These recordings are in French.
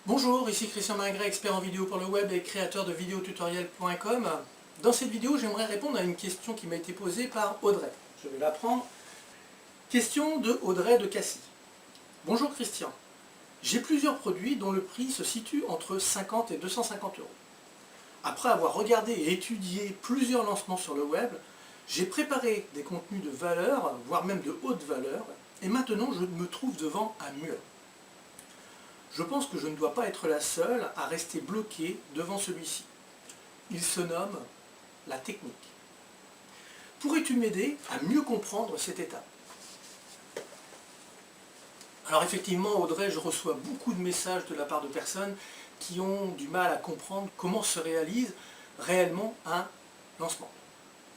Bonjour, ici Christian Magret, expert en vidéo pour le web et créateur de videotutoriel.com. Dans cette vidéo, j'aimerais répondre à une question qui m'a été posée par Audrey. Je vais la prendre. Question de Audrey de Cassis. Bonjour Christian, j'ai plusieurs produits dont le prix se situe entre 50 et 250 euros. Après avoir regardé et étudié plusieurs lancements sur le web, j'ai préparé des contenus de valeur, voire même de haute valeur, et maintenant je me trouve devant un mur. Je pense que je ne dois pas être la seule à rester bloquée devant celui-ci. Il se nomme la technique. Pourrais-tu m'aider à mieux comprendre cette étape? Alors effectivement, Audrey, je reçois beaucoup de messages de la part de personnes qui ont du mal à comprendre comment se réalise réellement un lancement.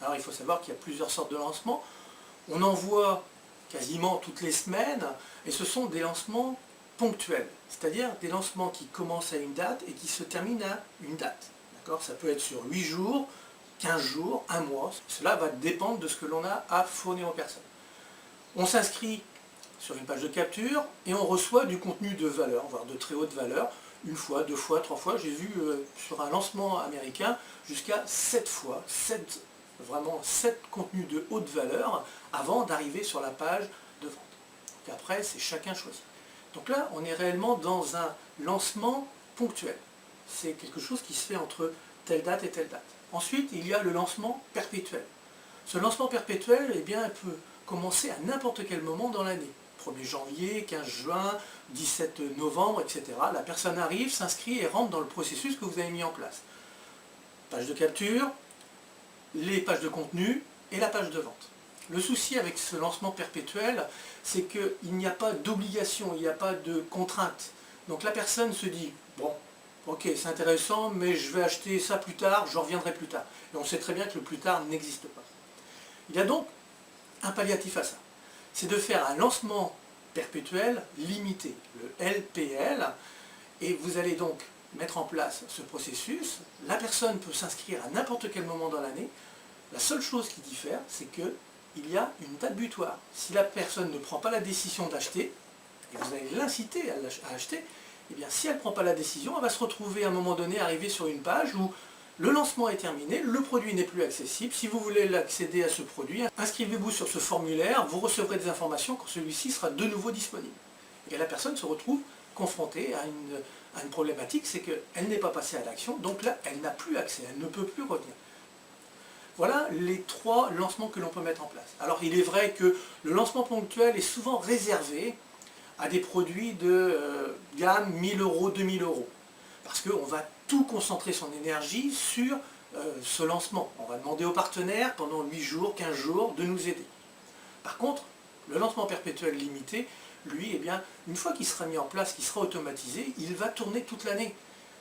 Alors il faut savoir qu'il y a plusieurs sortes de lancements. On en voit quasiment toutes les semaines, et ce sont des lancements ponctuels, c'est-à-dire des lancements qui commencent à une date et qui se terminent à une date. Ça peut être sur 8 jours, 15 jours, 1 mois, cela va dépendre de ce que l'on a à fournir aux personnes. On s'inscrit sur une page de capture et on reçoit du contenu de valeur, voire de très haute valeur, une fois, 2 fois, 3 fois. J'ai vu sur un lancement américain jusqu'à 7 fois, 7 contenus de haute valeur avant d'arriver sur la page de vente. Donc après, c'est chacun choisi. Donc là, on est réellement dans un lancement ponctuel. C'est quelque chose qui se fait entre telle date et telle date. Ensuite, il y a le lancement perpétuel. Ce lancement perpétuel, eh bien, peut commencer à n'importe quel moment dans l'année. 1er janvier, 15 juin, 17 novembre, etc. La personne arrive, s'inscrit et rentre dans le processus que vous avez mis en place. Page de capture, les pages de contenu et la page de vente. Le souci avec ce lancement perpétuel, c'est qu'il n'y a pas d'obligation, il n'y a pas de contrainte. Donc la personne se dit, bon, ok, c'est intéressant, mais je vais acheter ça plus tard, je reviendrai plus tard. Et on sait très bien que le plus tard n'existe pas. Il y a donc un palliatif à ça. C'est de faire un lancement perpétuel limité, le LPL, et vous allez donc mettre en place ce processus. La personne peut s'inscrire à n'importe quel moment dans l'année. La seule chose qui diffère, c'est qu'il y a une date butoir. Si la personne ne prend pas la décision d'acheter, et vous allez l'inciter à acheter, eh bien si elle ne prend pas la décision, elle va se retrouver à un moment donné arrivée sur une page où le lancement est terminé, le produit n'est plus accessible. Si vous voulez accéder à ce produit, inscrivez-vous sur ce formulaire, vous recevrez des informations quand celui-ci sera de nouveau disponible. Et la personne se retrouve confrontée à une problématique, c'est qu'elle n'est pas passée à l'action, donc là, elle n'a plus accès, elle ne peut plus revenir. Voilà les 3 lancements que l'on peut mettre en place. Alors il est vrai que le lancement ponctuel est souvent réservé à des produits de gamme 1000 euros, 2000 euros. Parce qu'on va tout concentrer son énergie sur ce lancement. On va demander aux partenaires pendant 8 jours, 15 jours de nous aider. Par contre, le lancement perpétuel limité, lui, eh bien, une fois qu'il sera mis en place, qu'il sera automatisé, il va tourner toute l'année.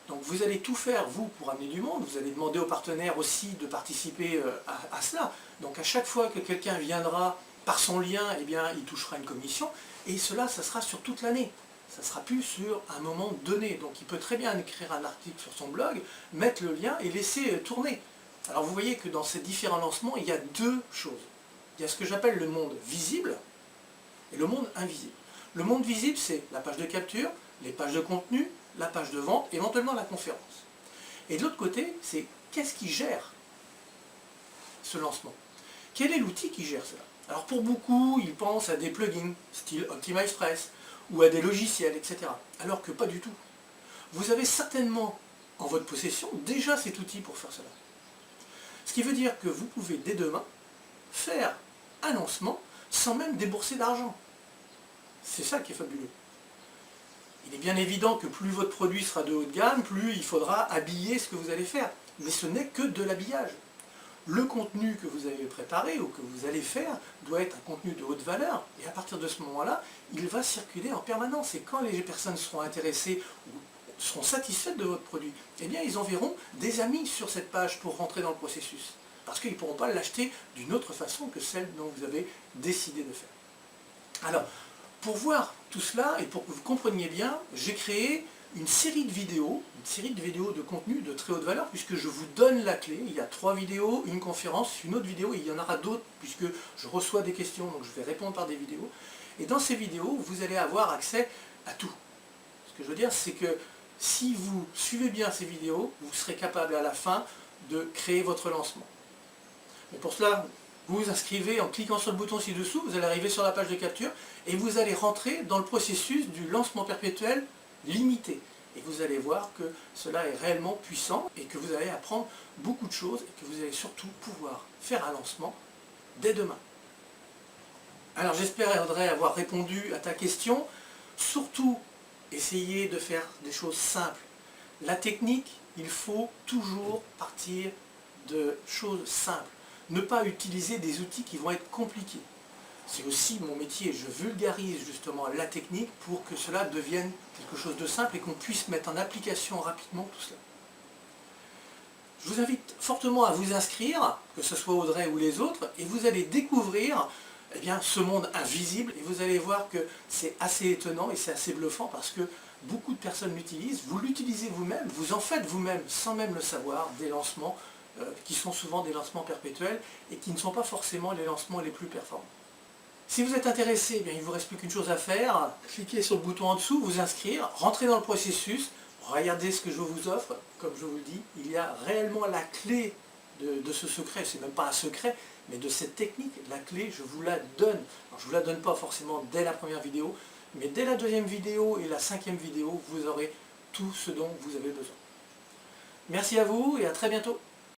Donc vous allez tout faire, vous, pour amener du monde, vous allez demander aux partenaires aussi de participer à cela. Donc à chaque fois que quelqu'un viendra par son lien, eh bien, il touchera une commission, et cela, ça sera sur toute l'année. Ça ne sera plus sur un moment donné. Donc il peut très bien écrire un article sur son blog, mettre le lien et laisser tourner. Alors vous voyez que dans ces différents lancements, il y a 2 choses. Il y a ce que j'appelle le monde visible et le monde invisible. Le monde visible, c'est la page de capture, les pages de contenu, la page de vente, éventuellement la conférence. Et de l'autre côté, c'est qu'est-ce qui gère ce lancement? Quel est l'outil qui gère cela? Alors pour beaucoup, ils pensent à des plugins, style OptimizePress, ou à des logiciels, etc. Alors que pas du tout. Vous avez certainement en votre possession déjà cet outil pour faire cela. Ce qui veut dire que vous pouvez dès demain faire un lancement sans même débourser d'argent. C'est ça qui est fabuleux. Il est bien évident que plus votre produit sera de haute gamme, plus il faudra habiller ce que vous allez faire. Mais ce n'est que de l'habillage. Le contenu que vous avez préparé ou que vous allez faire doit être un contenu de haute valeur, et à partir de ce moment-là, il va circuler en permanence. Et quand les personnes seront intéressées ou seront satisfaites de votre produit, eh bien ils enverront des amis sur cette page pour rentrer dans le processus. Parce qu'ils ne pourront pas l'acheter d'une autre façon que celle dont vous avez décidé de faire. Alors, pour voir tout cela et pour que vous compreniez bien, j'ai créé une série de vidéos de contenu de très haute valeur, puisque je vous donne la clé. Il y a 3 vidéos, une conférence, une autre vidéo, et il y en aura d'autres, puisque je reçois des questions, donc je vais répondre par des vidéos. Et dans ces vidéos, vous allez avoir accès à tout. Ce que je veux dire, c'est que si vous suivez bien ces vidéos, vous serez capable à la fin de créer votre lancement. Mais pour cela, vous vous inscrivez en cliquant sur le bouton ci-dessous, vous allez arriver sur la page de capture et vous allez rentrer dans le processus du lancement perpétuel limité. Et vous allez voir que cela est réellement puissant et que vous allez apprendre beaucoup de choses et que vous allez surtout pouvoir faire un lancement dès demain. Alors j'espère, Audrey, avoir répondu à ta question. Surtout, essayez de faire des choses simples. La technique, il faut toujours partir de choses simples. Ne pas utiliser des outils qui vont être compliqués. C'est aussi mon métier, je vulgarise justement la technique pour que cela devienne quelque chose de simple et qu'on puisse mettre en application rapidement tout cela. Je vous invite fortement à vous inscrire, que ce soit Audrey ou les autres, et vous allez découvrir ce monde invisible, et vous allez voir que c'est assez étonnant et c'est assez bluffant parce que beaucoup de personnes l'utilisent, vous l'utilisez vous-même, vous en faites vous-même sans même le savoir, des lancements qui sont souvent des lancements perpétuels et qui ne sont pas forcément les lancements les plus performants. Si vous êtes intéressé, il ne vous reste plus qu'une chose à faire, cliquez sur le bouton en dessous, vous inscrire, rentrez dans le processus, regardez ce que je vous offre, comme je vous le dis, il y a réellement la clé de ce secret, c'est même pas un secret, mais de cette technique, la clé, je vous la donne. Alors, je ne vous la donne pas forcément dès la première vidéo, mais dès la deuxième vidéo et la cinquième vidéo, vous aurez tout ce dont vous avez besoin. Merci à vous et à très bientôt.